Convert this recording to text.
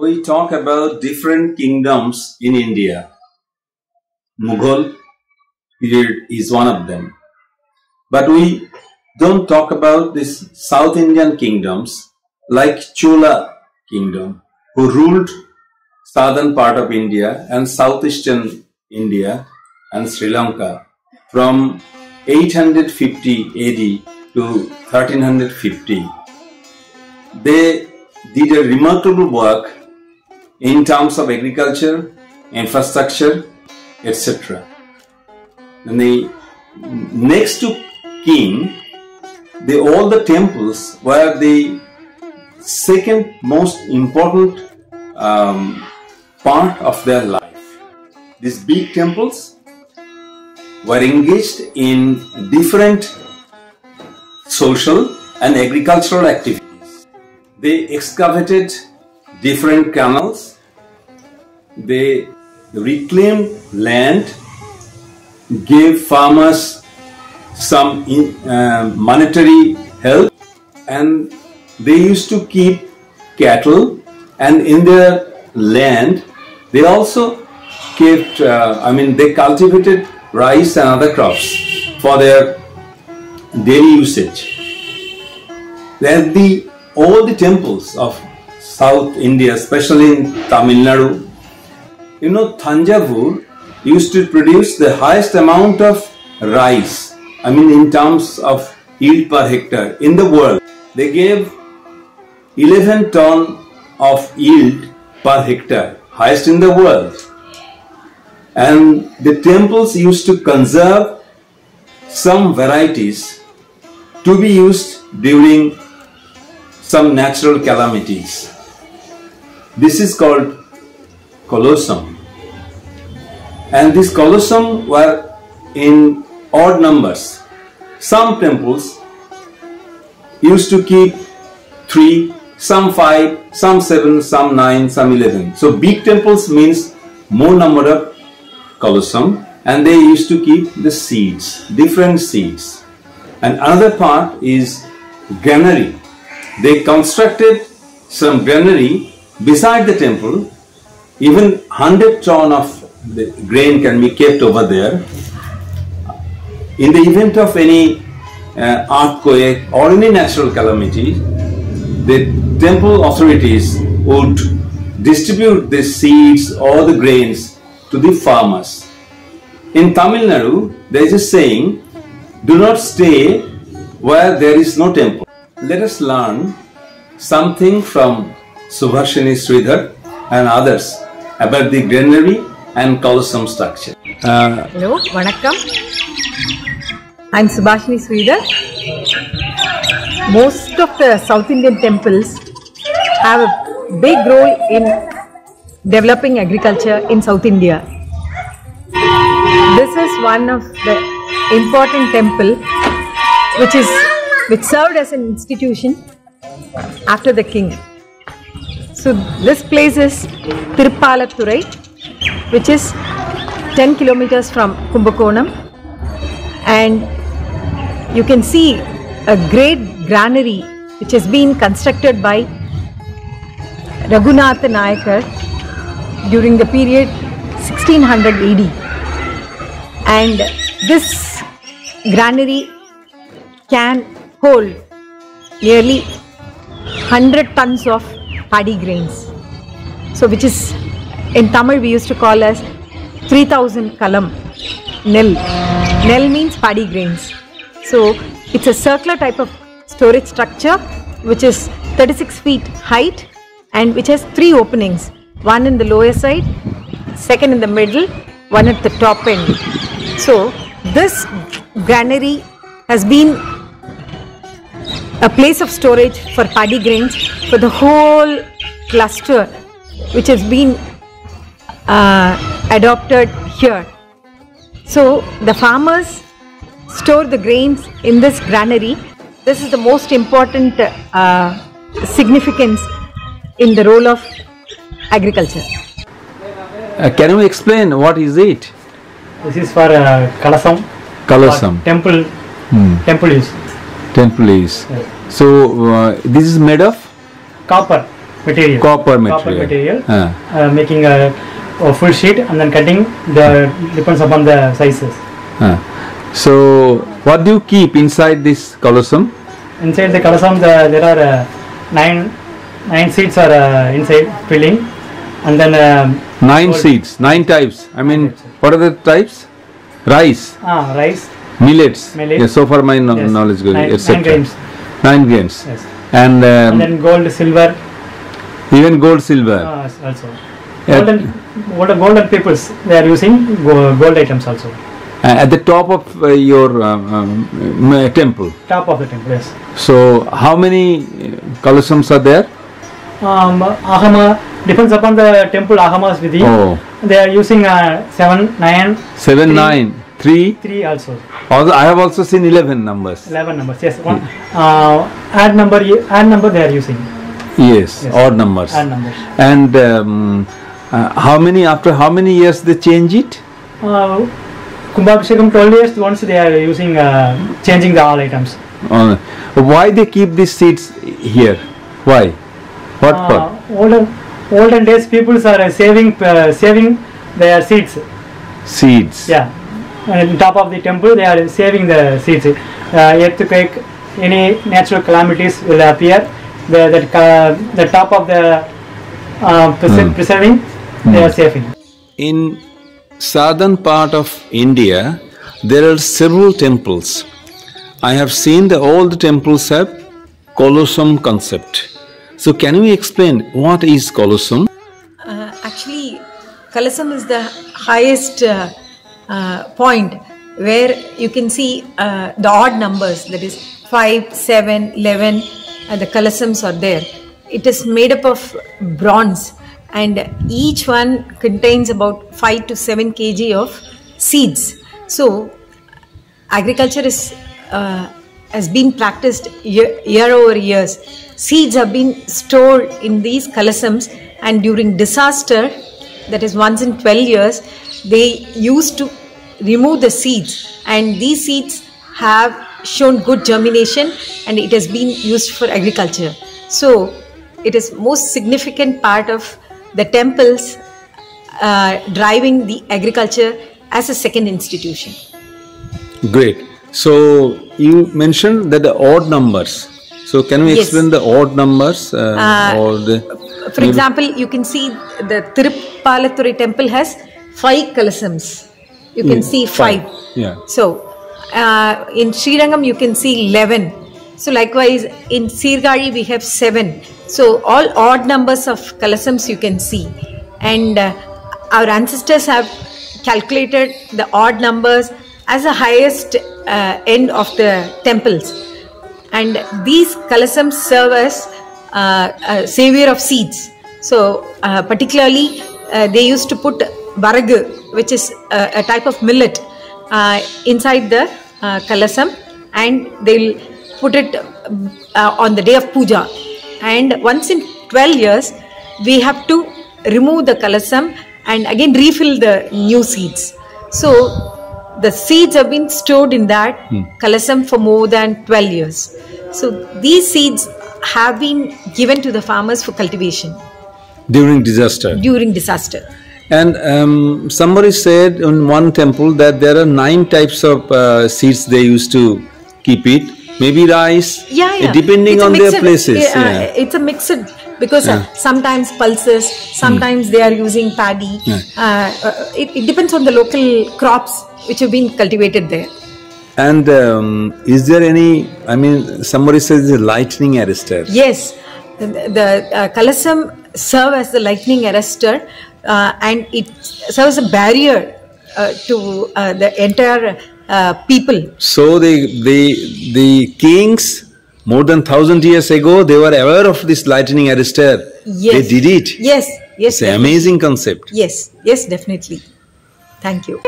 we talk about different kingdoms in India. Mughal period is one of them. But we don't talk about these South Indian kingdoms like Chola Kingdom, who ruled southern part of India and southeastern India and Sri Lanka from 850 AD to 1350. They did a remarkable work in terms of agriculture, infrastructure, etc. And the next to king, all the temples were the second most important part of their life. These big temples were engaged in different social and agricultural activities. They excavated different canals, they reclaimed land, gave farmers some monetary help, and they used to keep cattle, and in their land they also kept, they cultivated rice and other crops for their daily usage. All the temples of South India, especially in Tamil Nadu, Thanjavur used to produce the highest amount of rice, in terms of yield per hectare in the world. They gave 11 ton of yield per hectare, highest in the world. And the temples used to conserve some varieties to be used during some natural calamities. This is called Kalsam. And these Kalsam were in odd numbers. Some temples used to keep 3, some 5, some 7, some 9, some 11. So big temples means more number of Kalsam, and they used to keep the seeds, different seeds. And another part is granary. They constructed some granary beside the temple. Even 100 ton of the grain can be kept over there. In the event of any earthquake or any natural calamity, the temple authorities would distribute the seeds or the grains to the farmers. In Tamil Nadu, there is a saying, do not stay where there is no temple. Let us learn something from Subhashini Sridhar and others about the granary and Kalsam structure. Hello, Vanakkam. I'm Subhashini Sridhar. Most of the South Indian temples have a big role in developing agriculture in South India. This is one of the important temple which served as an institution after the king. So this place is Tirupalaturai, which is 10 kilometers from Kumbakonam, and you can see a great granary which has been constructed by Raghunatha Nayakar during the period 1600 AD, and this granary can hold nearly 100 tons of paddy grains, so which is in Tamil we used to call as 3000 kalam nel. Nel means paddy grains. So it's a circular type of storage structure which is 36 feet height and which has 3 openings, one in the lower side, second in the middle, one at the top end. So this granary has been a place of storage for paddy grains for the whole cluster which has been adopted here. So the farmers store the grains in this granary. This is the most important significance in the role of agriculture. Can you explain what is it? This is for Kalsam. Kalsam. Temple. Temple use. Temple use. Yes. So this is made of Copper. material. Copper Copper material. material. Making a full sheet and then cutting. Depends upon the sizes. So, what do you keep inside this Kalsam? Inside the Kalsam, there are nine seeds are inside filling, and then 9 seeds, 9 types. I mean, what are the types? Rice, rice, millets. Millet. Yes, so far my knowledge goes, 9 etc. grains. 9 grains. Yes. And then gold, silver, even gold, silver. also. Yeah. Golden peoples, they are using gold items also. At the top of your temple. Top of the temple, yes. So, how many Kalsams are there? Ahama, depends upon the temple Ahamas Vidhi. Oh. They are using 7, 9. 7, 9, 3. 3 also. Also, I have also seen 11 numbers. 11 numbers, yes. Add number they are using. Yes, odd numbers. Odd numbers. And after how many years they change it? Kumbhabhishekam 12 years once they are using, changing the all items. Why they keep these seeds here? Why? What for? Olden days people are saving their seeds. Seeds. Yeah. On top of the temple they are saving the seeds. Earthquake, any natural calamities will appear. The top of the preserving, they are saving. In southern part of India, there are several temples. I have seen all the temples have Kalsam concept. So can you explain what is Kalsam? Actually, Kalsam is the highest point where you can see the odd numbers, that is 5, 7, 11, and the Kalsams are there. It is made up of bronze, and each one contains about 5 to 7 kg of seeds. So agriculture has been practiced year over years. Seeds have been stored in these Kalsams, and during disaster, that is once in 12 years, they used to remove the seeds, and these seeds have shown good germination and it has been used for agriculture. So it is most significant part of the temples driving the agriculture as a second institution. Great. So you mentioned that the odd numbers. So can we explain the odd numbers? For example, you can see the Tiruppalathurai temple has 5 Kalsams. You can see 5. Yeah. So in Srirangam you can see 11. So likewise in Sirgari we have 7. So all odd numbers of Kalsams you can see, and our ancestors have calculated the odd numbers as the highest end of the temples, and these Kalsams serve as a savior of seeds. So particularly they used to put baragu, which is a type of millet, inside the Kalsam, and they'll put it on the day of puja. And once in 12 years, we have to remove the Kalsam and again refill the new seeds. So the seeds have been stored in that Kalsam for more than 12 years. So these seeds have been given to the farmers for cultivation. During disaster? During disaster. And somebody said in one temple that there are 9 types of seeds they used to keep it. Maybe rice, depending on their places. It's a mixed, because sometimes pulses, sometimes they are using paddy. It depends on the local crops which have been cultivated there. And is there any, I mean, somebody says the lightning arrestor. Yes, the Kalsam serve as the lightning arrestor, and it serves a barrier to the entire people. So the kings more than 1,000 years ago, they were aware of this lightning arrestor. Yes. They did it. Yes. It's an amazing concept. Yes, definitely. Thank you.